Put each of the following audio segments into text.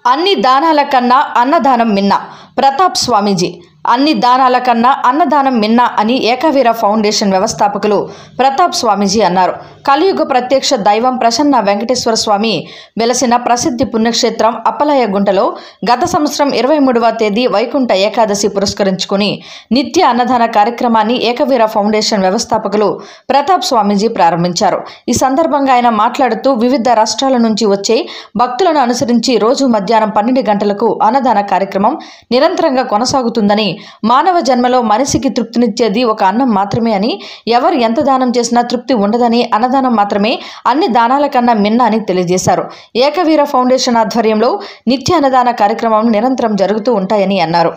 అన్ని దానాల కన్నా అన్నదానం మిన్న. ప్రతాప్ స్వామీజీ. అన్ని దానాల కన్నా అన్నదానం మిన్న అని ఏకవీర ఫౌండేషన్ వ్యవస్థాపకులు ప్రతాప్ స్వామీజీ అన్నారు. కలియుగ ప్రత్యక్ష దైవం ప్రసన్న వెంకటేశ్వర స్వామి వెలసిన ప్రసిద్ధి పుణ్యక్షేత్రం అప్పలాయగుంటలో గత సంవత్సరం 23వ తేదీ వైకుంఠ ఏకాదశి పురస్కరించుకుని నిత్య అన్నదాన కార్యక్రమాన్ని ఏకవీర ఫౌండేషన్ వ్యవస్థాపకులు ప్రతాప్ స్వామీజీ ప్రారంభించారు. ఈ సందర్భంగా ఆయన మాట్లాడుతూ వివిధ రాష్ట్రాల నుంచి వచ్చే భక్తులను అనుసరించి రోజు మధ్యాహ్నం 12 గంటలకు అన్నదాన కార్యక్రమం నిరంతరంగా కొనసాగుతుందని, మానవ జన్మలో మనిషికి తృప్తినిచ్చేది ఒక అన్నం మాత్రమే అని, ఎవరు ఎంత దానం చేసినా తృప్తి ఉండదని, అన్నదానం మాత్రమే అన్ని దానాల కన్నా మిన్న అని తెలియజేశారు. ఏకవీర ఫౌండేషన్ ఆధ్వర్యంలో నిత్య అన్నదాన కార్యక్రమం నిరంతరం జరుగుతూ ఉంటాయని అన్నారు.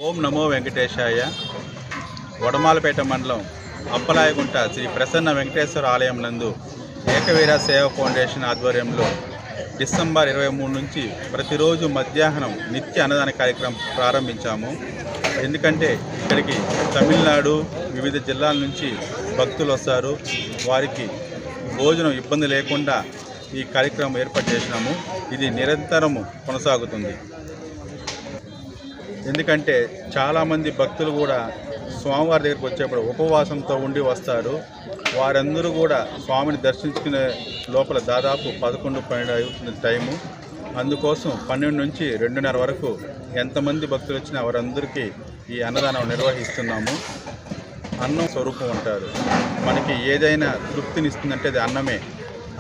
ఓం నమో వెంకటేశాయ. వడమాలపేట మండలం అప్పలాయగుంట శ్రీ ప్రసన్న వెంకటేశ్వర ఆలయం నందు ఏకవీర సేవ ఫౌండేషన్ ఆధ్వర్యంలో డిసెంబర్ 23 నుంచి ప్రతిరోజు మధ్యాహ్నం నిత్య అన్నదాన కార్యక్రమం ప్రారంభించాము. ఎందుకంటే ఇక్కడికి తమిళనాడు వివిధ జిల్లాల నుంచి భక్తులు వస్తారు. వారికి భోజనం ఇబ్బంది లేకుండా ఈ కార్యక్రమం ఏర్పాటు చేసినాము. ఇది నిరంతరము కొనసాగుతుంది. ఎందుకంటే చాలామంది భక్తులు కూడా స్వామివారి దగ్గరికి వచ్చేప్పుడు ఉపవాసంతో ఉండి వస్తారు. వారందరూ కూడా స్వామిని దర్శించుకునే లోపల దాదాపు 11-12 అవుతుంది టైము. అందుకోసం 12 నుంచి 2:30 వరకు ఎంతమంది భక్తులు వచ్చినా వారందరికీ ఈ అన్నదానం నిర్వహిస్తున్నాము. అన్నం స్వరూపం అంటారు. మనకి ఏదైనా తృప్తినిస్తుందంటే అది అన్నమే.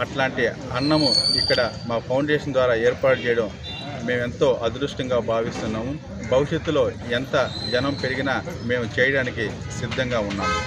అట్లాంటి అన్నము ఇక్కడ మా ఫౌండేషన్ ద్వారా ఏర్పాటు చేయడం మేమెంతో అదృష్టంగా భావిస్తున్నాము. భవిష్యత్తులో ఎంత జనం పెరిగినా మేము చేయడానికి సిద్ధంగా ఉన్నాము.